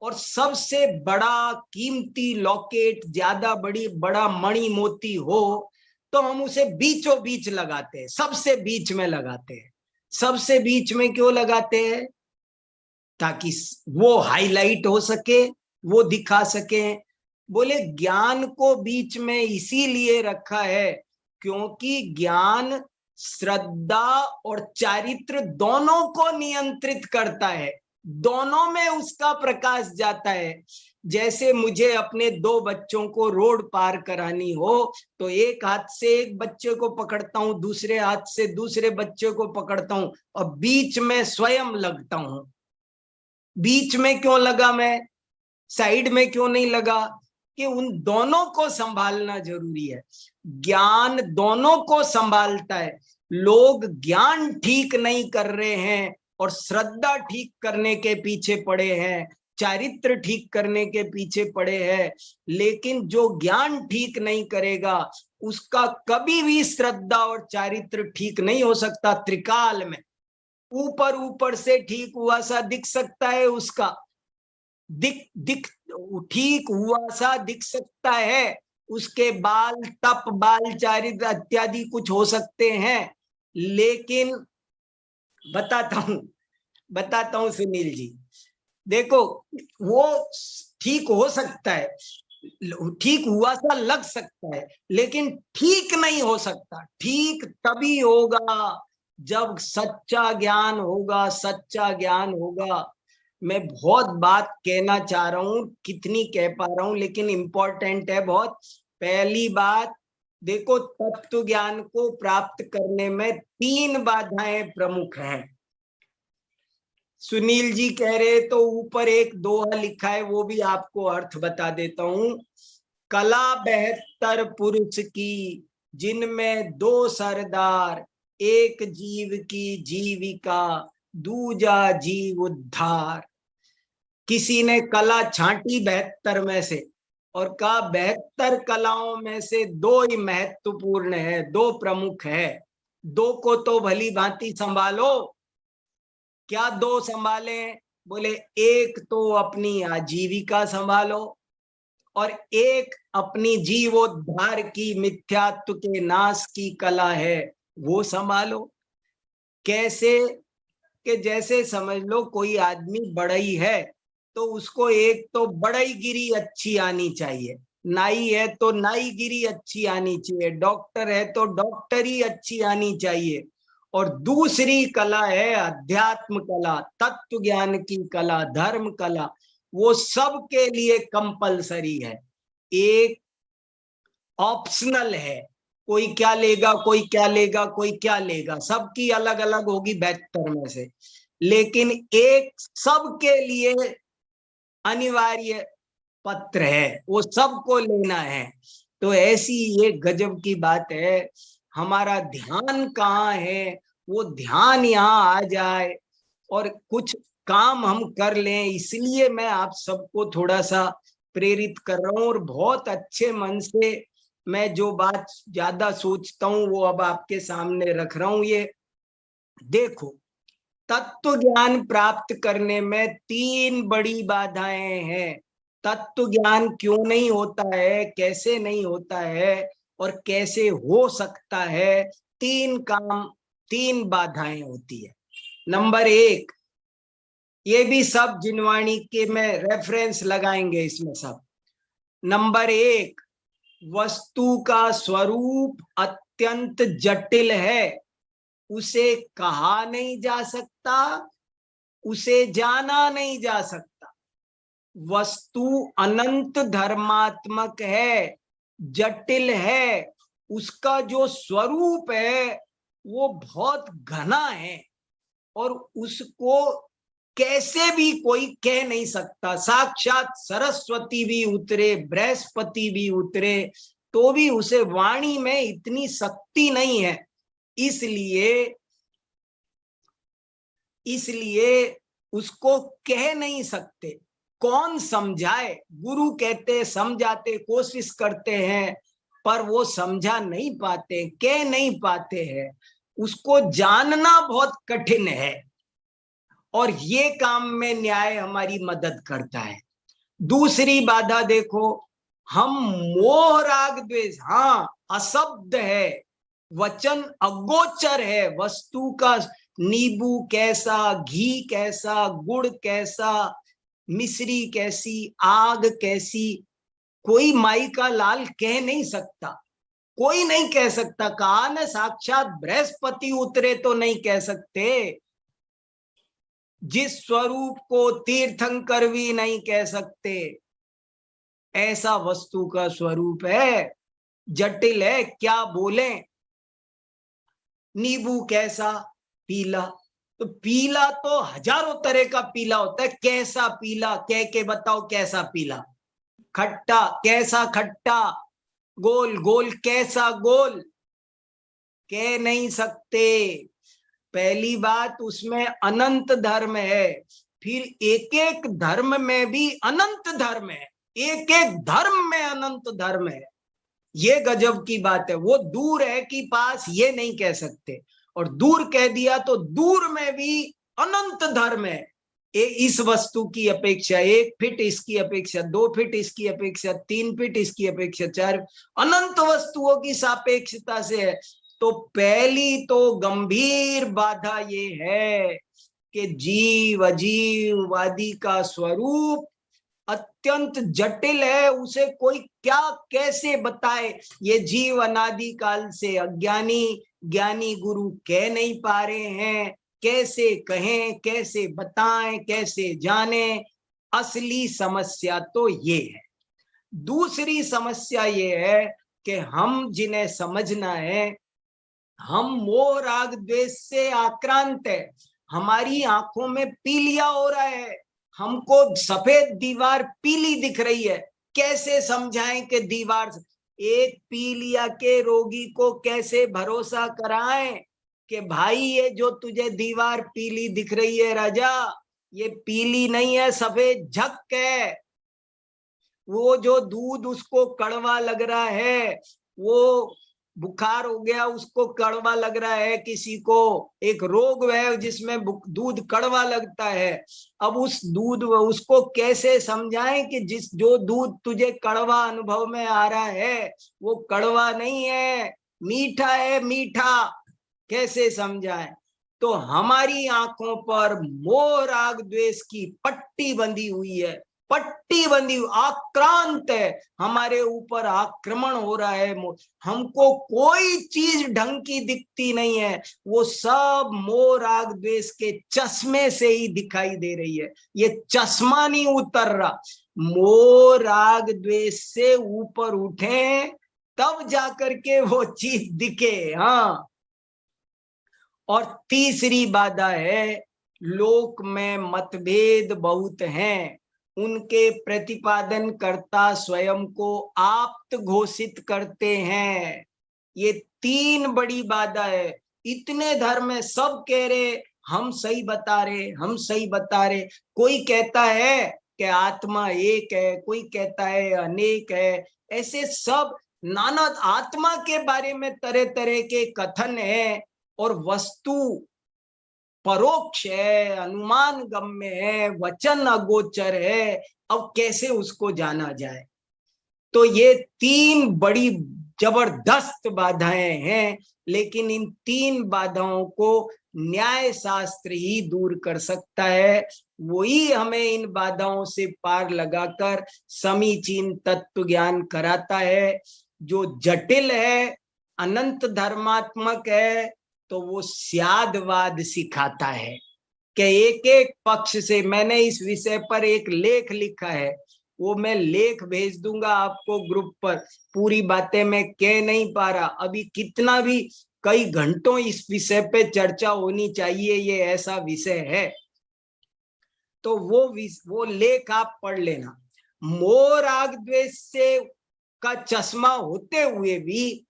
और सबसे बड़ा कीमती लॉकेट, ज्यादा बड़ा मणि मोती हो, तो हम उसे बीचों बीच लगाते हैं, सबसे बीच में लगाते हैं। सबसे बीच में क्यों लगाते हैं? ताकि वो हाईलाइट हो सके, वो दिखा सके। बोले ज्ञान को बीच में इसीलिए रखा है क्योंकि ज्ञान श्रद्धा और चारित्र दोनों को नियंत्रित करता है, दोनों में उसका प्रकाश जाता है। जैसे मुझे अपने 2 बच्चों को रोड पार करानी हो तो एक हाथ से एक बच्चे को पकड़ता हूं, दूसरे हाथ से दूसरे बच्चे को पकड़ता हूं और बीच में स्वयं लगता हूं। बीच में क्यों लगा मैं, साइड में क्यों नहीं लगा? कि उन दोनों को संभालना जरूरी है। ज्ञान दोनों को संभालता है। लोग ज्ञान ठीक नहीं कर रहे हैं और श्रद्धा ठीक करने के पीछे पड़े हैं, चारित्र ठीक करने के पीछे पड़े हैं, लेकिन जो ज्ञान ठीक नहीं करेगा उसका कभी भी श्रद्धा और चारित्र ठीक नहीं हो सकता। त्रिकाल में ऊपर ऊपर से ठीक हुआ सा दिख सकता है, उसका दिख ठीक हुआ सा दिख सकता है, उसके बाल तप बाल चारित्र इत्यादि कुछ हो सकते हैं, लेकिन बताता हूं सुनील जी, देखो वो ठीक हो सकता है, ठीक हुआ सा लग सकता है, लेकिन ठीक नहीं हो सकता। ठीक तभी होगा जब सच्चा ज्ञान होगा, सच्चा ज्ञान होगा। मैं बहुत बात कहना चाह रहा हूं, कितनी कह पा रहा हूं, लेकिन इंपॉर्टेंट है बहुत। पहली बात देखो, तत्व ज्ञान को प्राप्त करने में 3 बाधाएं प्रमुख हैं। सुनील जी कह रहे तो ऊपर एक दोहा लिखा है, वो भी आपको अर्थ बता देता हूं। कला 72 पुरुष की, जिनमें 2 सरदार, एक जीव की जीविका, दूजा जीव उद्धार। किसी ने कला छांटी 72 में से और कहा 72 कलाओं में से 2 ही महत्वपूर्ण है, 2 प्रमुख है, 2 को तो भली भांति संभालो। क्या 2 संभाले? बोले एक तो अपनी आजीविका संभालो और एक अपनी जीवोद्धार की, मिथ्यात्व के नाश की कला है, वो संभालो। कैसे? कि जैसे समझ लो कोई आदमी बढ़ई है तो उसको एक तो बढ़ईगिरी अच्छी आनी चाहिए, नाई है तो नाईगिरी अच्छी आनी चाहिए, डॉक्टर है तो डॉक्टरी अच्छी आनी चाहिए, और दूसरी कला है अध्यात्म कला, तत्व ज्ञान की कला, धर्म कला, वो सबके लिए कंपलसरी है। एक ऑप्शनल है, कोई क्या लेगा कोई क्या लेगा कोई क्या लेगा, सबकी अलग अलग होगी 72 में से, लेकिन एक सबके लिए अनिवार्य पत्र है, वो सबको लेना है। तो ऐसी ये गजब की बात है। हमारा ध्यान कहाँ है? वो ध्यान यहाँ आ जाए और कुछ काम हम कर लें। इसलिए मैं आप सबको थोड़ा सा प्रेरित कर रहा हूं और बहुत अच्छे मन से मैं जो बात ज्यादा सोचता हूं वो अब आपके सामने रख रहा हूं। ये देखो, तत्व ज्ञान प्राप्त करने में 3 बड़ी बाधाएं हैं। तत्व ज्ञान क्यों नहीं होता है, कैसे नहीं होता है और कैसे हो सकता है? 3 बाधाएं होती है। नंबर 1, ये भी सब जिनवाणी के में रेफरेंस लगाएंगे इसमें सब। नंबर 1, वस्तु का स्वरूप अत्यंत जटिल है, उसे कहा नहीं जा सकता, उसे जाना नहीं जा सकता। वस्तु अनंत धर्मात्मक है, जटिल है, उसका जो स्वरूप है वो बहुत घना है और उसको कैसे भी कोई कह नहीं सकता। साक्षात सरस्वती भी उतरे, बृहस्पति भी उतरे, तो भी उसे वाणी में इतनी शक्ति नहीं है। इसलिए उसको कह नहीं सकते। कौन समझाए? गुरु कहते, समझाते, कोशिश करते हैं, पर वो समझा नहीं पाते, कह नहीं पाते हैं। उसको जानना बहुत कठिन है और ये काम में न्याय हमारी मदद करता है। दूसरी बाधा देखो, हम मोह राग द्वेष, हाँ अशब्द है, वचन अगोचर है, वस्तु का नींबू कैसा, घी कैसा, गुड़ कैसा, मिश्री कैसी, आग कैसी, कोई माई का लाल कह नहीं सकता। कोई नहीं कह सकता। कहा ना, साक्षात बृहस्पति उतरे तो नहीं कह सकते। जिस स्वरूप को तीर्थंकर भी नहीं कह सकते, ऐसा वस्तु का स्वरूप है। जटिल है, क्या बोले। नींबू कैसा? पीला। तो पीला तो हजारों तरह का पीला होता है। कैसा पीला? कह के बताओ कैसा पीला। खट्टा, कैसा खट्टा। गोल, गोल कैसा गोल। कह नहीं सकते। पहली बात, उसमें अनंत धर्म है। फिर एक एक धर्म में भी अनंत धर्म है। एक एक धर्म में अनंत धर्म है। ये गजब की बात है। वो दूर है कि पास, ये नहीं कह सकते। और दूर कह दिया तो दूर में भी अनंत धर्म है। इस वस्तु की अपेक्षा 1 फीट इसकी अपेक्षा, 2 फीट इसकी अपेक्षा, 3 फीट इसकी अपेक्षा, 4 अनंत वस्तुओं की सापेक्षता से है। तो पहली तो गंभीर बाधा ये है कि जीव अजीववादी का स्वरूप अत्यंत जटिल है। उसे कोई क्या कैसे बताए। ये जीव अनादि काल से अज्ञानी, ज्ञानी गुरु कह नहीं पा रहे हैं। कैसे कहें, कैसे बताएं, कैसे जाने। असली समस्या तो ये है। दूसरी समस्या ये है कि हम जिन्हें समझना है, हम मोह राग द्वेष से आक्रांत है। हमारी आंखों में पीलिया हो रहा है। हमको सफेद दीवार पीली दिख रही है। कैसे समझाएं कि दीवार, एक पीलिया के रोगी को कैसे भरोसा कराएं कि भाई ये जो तुझे दीवार पीली दिख रही है राजा, ये पीली नहीं है, सफेद झक है। वो जो दूध उसको कड़वा लग रहा है, वो बुखार हो गया उसको कड़वा लग रहा है। किसी को एक रोग है जिसमें दूध कड़वा लगता है। अब उस दूध, उसको कैसे समझाएं कि जो दूध तुझे कड़वा अनुभव में आ रहा है वो कड़वा नहीं है, मीठा है, मीठा। कैसे समझाएं। तो हमारी आंखों पर मोह राग द्वेष की पट्टी बंधी हुई है। पट्टी बंधी, आक्रांत है। हमारे ऊपर आक्रमण हो रहा है। हमको कोई चीज ढंग की दिखती नहीं है। वो सब मोह राग द्वेष के चश्मे से ही दिखाई दे रही है। ये चश्मा नहीं उतर रहा। मोह राग द्वेष से ऊपर उठे तब जाकर के वो चीज दिखे। हाँ। और तीसरी बाधा है, लोक में मतभेद बहुत हैं। उनके प्रतिपादन करता स्वयं को आप्त घोषित करते हैं। ये 3 बड़ी बाधा है। इतने धर्म है, सब कह रहे हम सही बता रहे, हम सही बता रहे। कोई कहता है कि आत्मा एक है, कोई कहता है अनेक है। ऐसे सब नाना आत्मा के बारे में तरह तरह के कथन है। और वस्तु परोक्ष है, अनुमान गम्य है, वचन अगोचर है। अब कैसे उसको जाना जाए। तो ये 3 बड़ी जबरदस्त बाधाएं हैं। लेकिन इन 3 बाधाओं को न्याय शास्त्र ही दूर कर सकता है। वही हमें इन बाधाओं से पार लगाकर समीचीन तत्व ज्ञान कराता है। जो जटिल है, अनंत धर्मात्मक है, तो वो स्यादवाद सिखाता है कि एक एक पक्ष से। मैंने इस विषय पर एक लेख लिखा है, वो मैं लेख भेज दूंगा आपको ग्रुप पर। पूरी बातें मैं कह नहीं पा रहा अभी। कितना भी कई घंटों इस विषय पे चर्चा होनी चाहिए, ये ऐसा विषय है। तो वो लेख आप पढ़ लेना। मोह राग द्वेष से का चश्मा होते हुए भी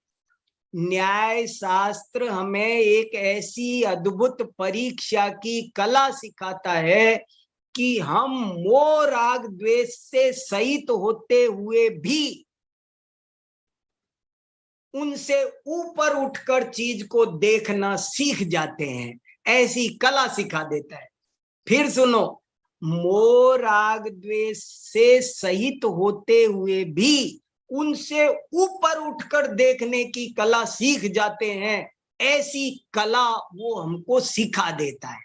न्याय शास्त्र हमें एक ऐसी अद्भुत परीक्षा की कला सिखाता है कि हम मोह राग द्वेष से सहित होते हुए भी उनसे ऊपर उठकर चीज को देखना सीख जाते हैं। ऐसी कला सिखा देता है। फिर सुनो, मोह राग द्वेष से सहित होते हुए भी उनसे ऊपर उठकर देखने की कला सीख जाते हैं। ऐसी कला वो हमको सिखा देता है।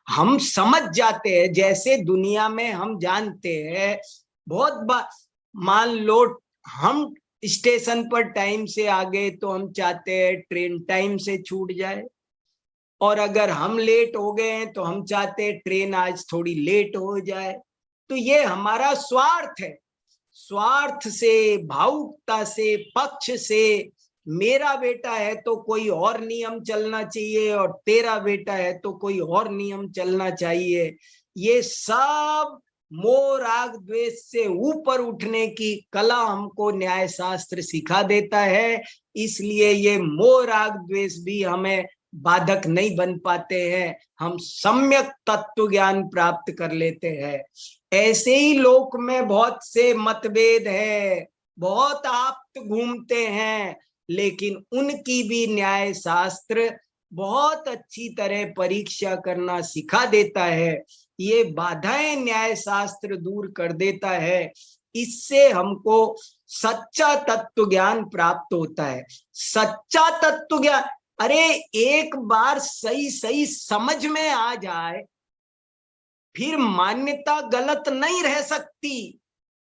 हम समझ जाते हैं, जैसे दुनिया में हम जानते हैं बहुत बार। मान लो हम स्टेशन पर टाइम से आ गए तो हम चाहते हैं ट्रेन टाइम से छूट जाए, और अगर हम लेट हो गए हैं तो हम चाहते हैं ट्रेन आज थोड़ी लेट हो जाए। तो ये हमारा स्वार्थ है। स्वार्थ से, भावुकता से, पक्ष से, मेरा बेटा है तो कोई और नियम चलना चाहिए और तेरा बेटा है तो कोई और नियम चलना चाहिए, ये सब मोह राग द्वेष से ऊपर उठने की कला हमको न्याय शास्त्र सिखा देता है। इसलिए ये मोह राग द्वेष भी हमें बाधक नहीं बन पाते हैं, हम सम्यक तत्व ज्ञान प्राप्त कर लेते हैं। ऐसे ही लोक में बहुत से मतभेद है, बहुत आप्त घूमते हैं, लेकिन उनकी भी न्याय शास्त्र बहुत अच्छी तरह परीक्षा करना सिखा देता है। ये बाधाएं न्याय शास्त्र दूर कर देता है। इससे हमको सच्चा तत्व ज्ञान प्राप्त होता है। सच्चा तत्व ज्ञान, अरे एक बार सही सही समझ में आ जाए फिर मान्यता गलत नहीं रह सकती।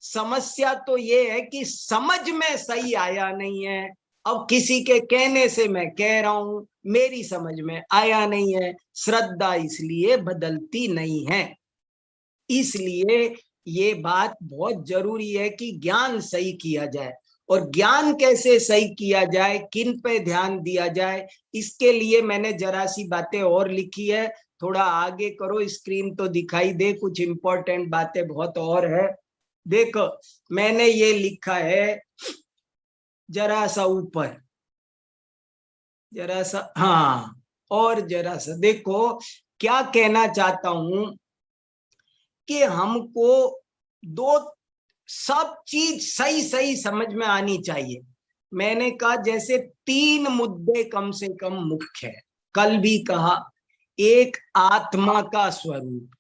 समस्या तो ये है कि समझ में सही आया नहीं है। अब किसी के कहने से मैं कह रहा हूं, मेरी समझ में आया नहीं है, श्रद्धा इसलिए बदलती नहीं है। इसलिए ये बात बहुत जरूरी है कि ज्ञान सही किया जाए। और ज्ञान कैसे सही किया जाए, किन पे ध्यान दिया जाए, इसके लिए मैंने जरा सी बातें और लिखी है। थोड़ा आगे करो, स्क्रीन तो दिखाई दे, कुछ इंपॉर्टेंट बातें बहुत और है। देखो मैंने ये लिखा है, जरा सा ऊपर, जरा सा, हाँ, और जरा सा देखो क्या कहना चाहता हूं कि हमको दो सब चीज सही सही समझ में आनी चाहिए। मैंने कहा जैसे 3 मुद्दे कम से कम मुख्य है, कल भी कहा, एक आत्मा का स्वरूप,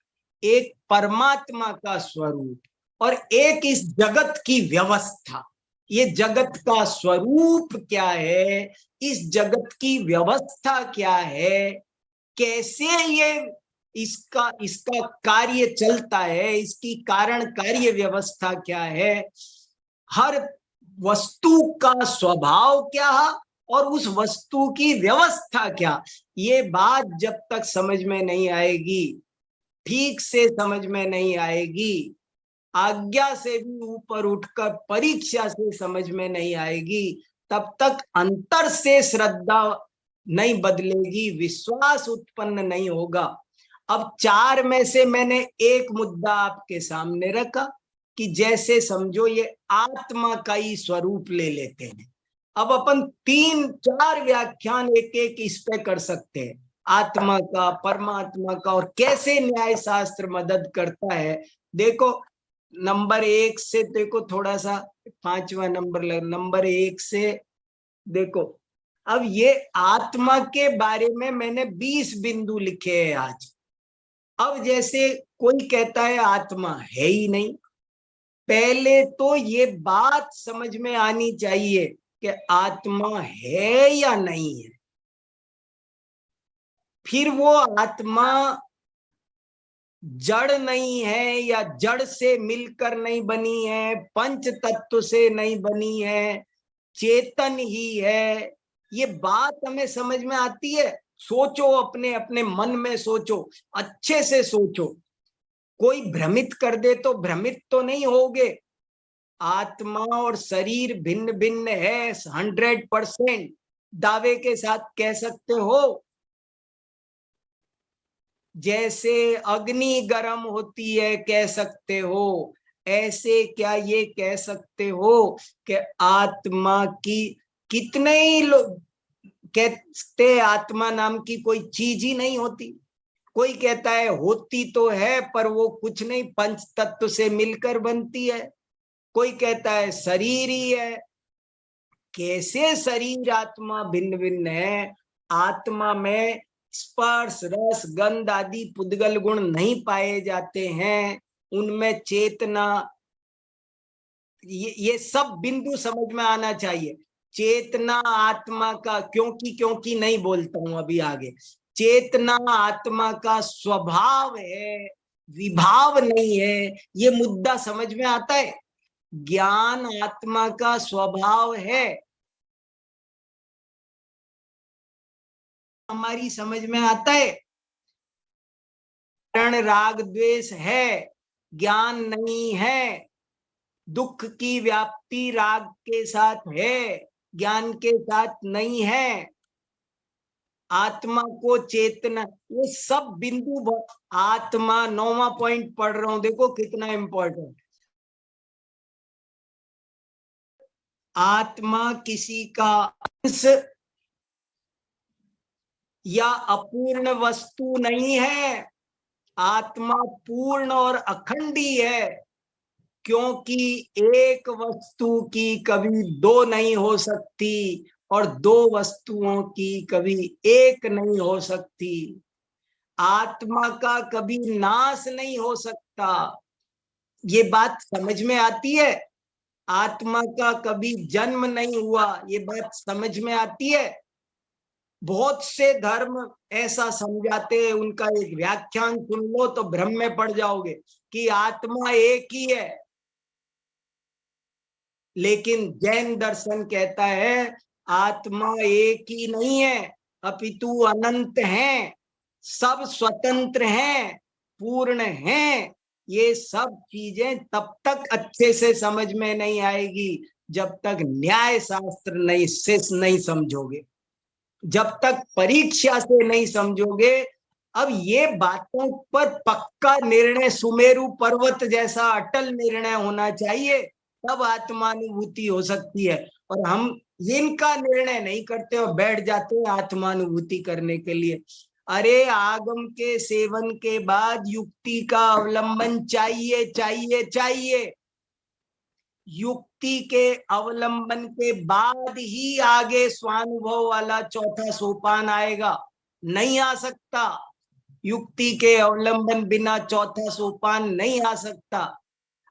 एक परमात्मा का स्वरूप, और एक इस जगत की व्यवस्था। ये जगत का स्वरूप क्या है, इस जगत की व्यवस्था क्या है, कैसे ये इसका कार्य चलता है, इसकी कारण कार्य व्यवस्था क्या है, हर वस्तु का स्वभाव क्या है और उस वस्तु की व्यवस्था क्या। ये बात जब तक समझ में नहीं आएगी, ठीक से समझ में नहीं आएगी, आज्ञा से भी ऊपर उठकर परीक्षा से समझ में नहीं आएगी, तब तक अंतर से श्रद्धा नहीं बदलेगी, विश्वास उत्पन्न नहीं होगा। अब 4 में से मैंने एक मुद्दा आपके सामने रखा कि जैसे समझो ये आत्मा का ही स्वरूप ले लेते हैं। अब अपन 3-4 व्याख्यान एक एक इस पे कर सकते हैं, आत्मा का, परमात्मा का, और कैसे न्याय शास्त्र मदद करता है। देखो नंबर 1 से देखो, थोड़ा सा 5वां नंबर 1 से देखो। अब ये आत्मा के बारे में मैंने 20 बिंदु लिखे हैं आज। अब जैसे कोई कहता है आत्मा है ही नहीं, पहले तो ये बात समझ में आनी चाहिए कि आत्मा है या नहीं है। फिर वो आत्मा जड़ नहीं है या जड़ से मिलकर नहीं बनी है, पंच तत्व से नहीं बनी है, चेतन ही है, ये बात हमें समझ में आती है। सोचो, अपने अपने मन में सोचो, अच्छे से सोचो। कोई भ्रमित कर दे तो भ्रमित तो नहीं होगे। आत्मा और शरीर भिन्न भिन्न है, 100% दावे के साथ कह सकते हो। जैसे अग्नि गर्म होती है कह सकते हो, ऐसे क्या ये कह सकते हो कि आत्मा की, कितने ही लोग कहते आत्मा नाम की कोई चीज ही नहीं होती। कोई कहता है होती तो है पर वो कुछ नहीं, पंच तत्व से मिलकर बनती है। कोई कहता है शरीर ही है। कैसे शरीर आत्मा भिन्न भिन्न है? आत्मा में स्पर्श, रस, गंध आदि पुद्गल गुण नहीं पाए जाते हैं, उनमें चेतना, ये सब बिंदु समझ में आना चाहिए। चेतना आत्मा का, क्योंकि नहीं बोलता हूं अभी आगे, चेतना आत्मा का स्वभाव है, विभाव नहीं है। ये मुद्दा समझ में आता है। ज्ञान आत्मा का स्वभाव है। हमारी समझ में आता है, राग द्वेष है, ज्ञान नहीं है। दुख की व्याप्ति राग के साथ है, ज्ञान के साथ नहीं है। आत्मा को चेतना, ये सब बिंदु, आत्मा 9वां पॉइंट पढ़ रहा हूं, देखो कितना इंपॉर्टेंट। आत्मा किसी का अंश या अपूर्ण वस्तु नहीं है, आत्मा पूर्ण और अखंडी है, क्योंकि एक वस्तु की कभी दो नहीं हो सकती और दो वस्तुओं की कभी एक नहीं हो सकती। आत्मा का कभी नाश नहीं हो सकता, ये बात समझ में आती है। आत्मा का कभी जन्म नहीं हुआ, ये बात समझ में आती है। बहुत से धर्म ऐसा समझाते हैं, उनका एक व्याख्यान सुन लो तो भ्रम में पड़ जाओगे कि आत्मा एक ही है। लेकिन जैन दर्शन कहता है आत्मा एक ही नहीं है, अपितु अनंत है, सब स्वतंत्र हैं, पूर्ण हैं। ये सब चीजें तब तक अच्छे से समझ में नहीं आएगी जब तक न्याय शास्त्र नहीं से नहीं समझोगे, जब तक परीक्षा से नहीं समझोगे। अब ये बातों पर पक्का निर्णय, सुमेरु पर्वत जैसा अटल निर्णय होना चाहिए, तब आत्मानुभूति हो सकती है। और हम इनका निर्णय नहीं करते और बैठ जाते हैं आत्मानुभूति करने के लिए। अरे आगम के सेवन के बाद युक्ति का अवलंबन चाहिए चाहिए चाहिए। युक्ति के अवलंबन के बाद ही आगे स्वानुभव वाला चौथा सोपान आएगा, नहीं आ सकता। युक्ति के अवलंबन बिना चौथा सोपान नहीं आ सकता।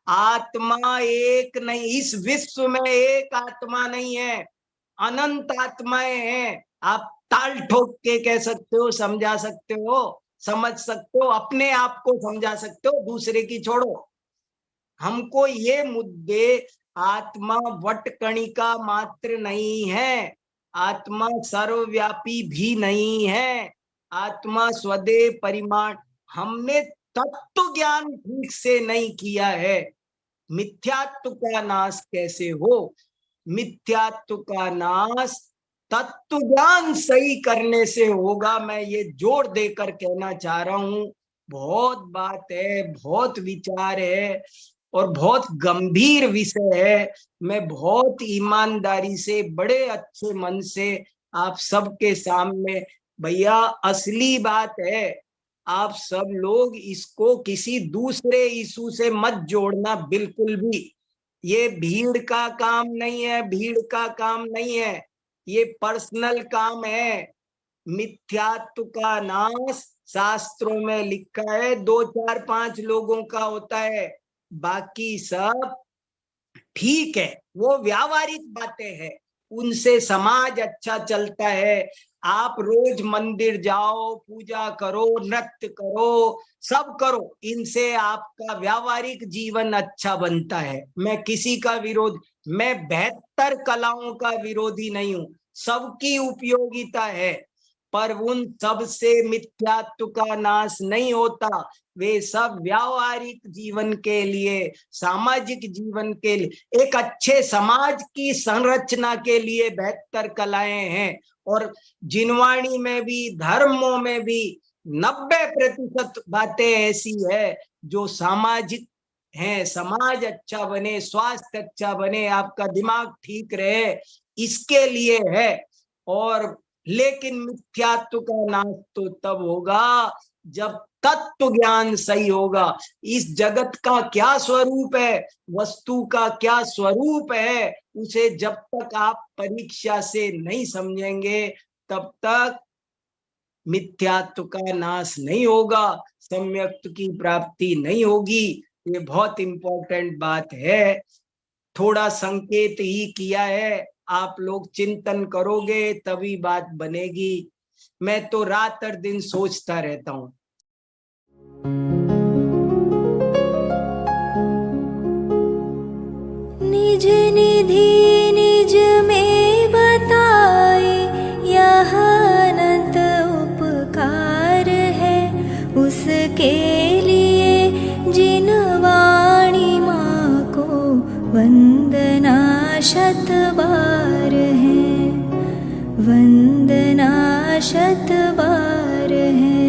आत्मा एक नहीं, इस विश्व में एक आत्मा नहीं है, अनंत आत्माएं हैं। आप ताल ठोक के कह सकते हो, समझा सकते हो, समझ सकते हो, अपने आप को समझा सकते हो, दूसरे की छोड़ो। हमको ये मुद्दे, आत्मा वटकणिका मात्र नहीं है, आत्मा सर्वव्यापी भी नहीं है, आत्मा स्वदेह परिमाण। हमने तत्व ज्ञान ठीक से नहीं किया है। मिथ्यात्व का नाश कैसे हो? मिथ्यात्व का नाश तत्व ज्ञान सही करने से होगा। मैं ये जोर देकर कहना चाह रहा हूं। बहुत बात है, बहुत विचार है और बहुत गंभीर विषय है। मैं बहुत ईमानदारी से, बड़े अच्छे मन से आप सबके सामने, भैया असली बात है, आप सब लोग इसको किसी दूसरे इशू से मत जोड़ना बिल्कुल भी। ये भीड़ का काम नहीं है, भीड़ का काम नहीं है, ये पर्सनल काम है। मिथ्यात्व का नाश शास्त्रों में लिखा है 2 4 5 लोगों का होता है, बाकी सब ठीक है, वो व्यावहारिक बातें हैं, उनसे समाज अच्छा चलता है। आप रोज मंदिर जाओ, पूजा करो, नृत्य करो, सब करो, इनसे आपका व्यावहारिक जीवन अच्छा बनता है। मैं किसी का विरोध, मैं 72 कलाओं का विरोधी नहीं हूं, सबकी उपयोगिता है, पर उन सब से मिथ्यात्व का नाश नहीं होता। वे सब व्यावहारिक जीवन के लिए, सामाजिक जीवन के लिए, एक अच्छे समाज की संरचना के लिए 72 कलाएं हैं। और जिनवाणी में भी, धर्मों में भी 90% बातें ऐसी है जो सामाजिक हैं। समाज अच्छा बने, स्वास्थ्य अच्छा बने, आपका दिमाग ठीक रहे, इसके लिए है। और लेकिन मिथ्यात्व का नाश तो तब होगा जब तत्व ज्ञान सही होगा। इस जगत का क्या स्वरूप है, वस्तु का क्या स्वरूप है, उसे जब तक आप परीक्षा से नहीं समझेंगे तब तक मिथ्यात्व का नाश नहीं होगा, सम्यक्त्व की प्राप्ति नहीं होगी। ये बहुत इंपॉर्टेंट बात है। थोड़ा संकेत ही किया है, आप लोग चिंतन करोगे तभी बात बनेगी। मैं तो रात और दिन सोचता रहता हूं। निज निधि निज में बताए, यह अनंत उपकार है उसके लिए जिन वाणी माँ को वंदना शत बार है, वंदना शत बार है,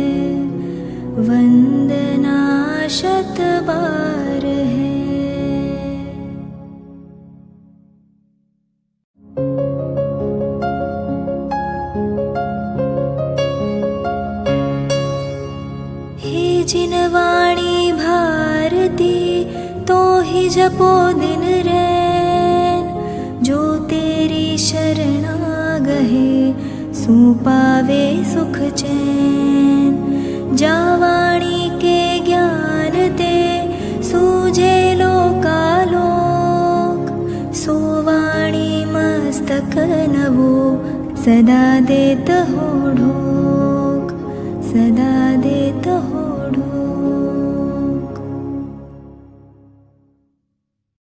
वंदना शत बार है। हे जिन वाणी भारती तो ही जपो दिन रैन, जो तेरी शरणा गहे सो पावे सुख चैन। जा वाणी के ज्ञान ते सूझे लोकालोक, सो वाणी मस्तक नवो सदा देत हो ढोक, सदा देत हो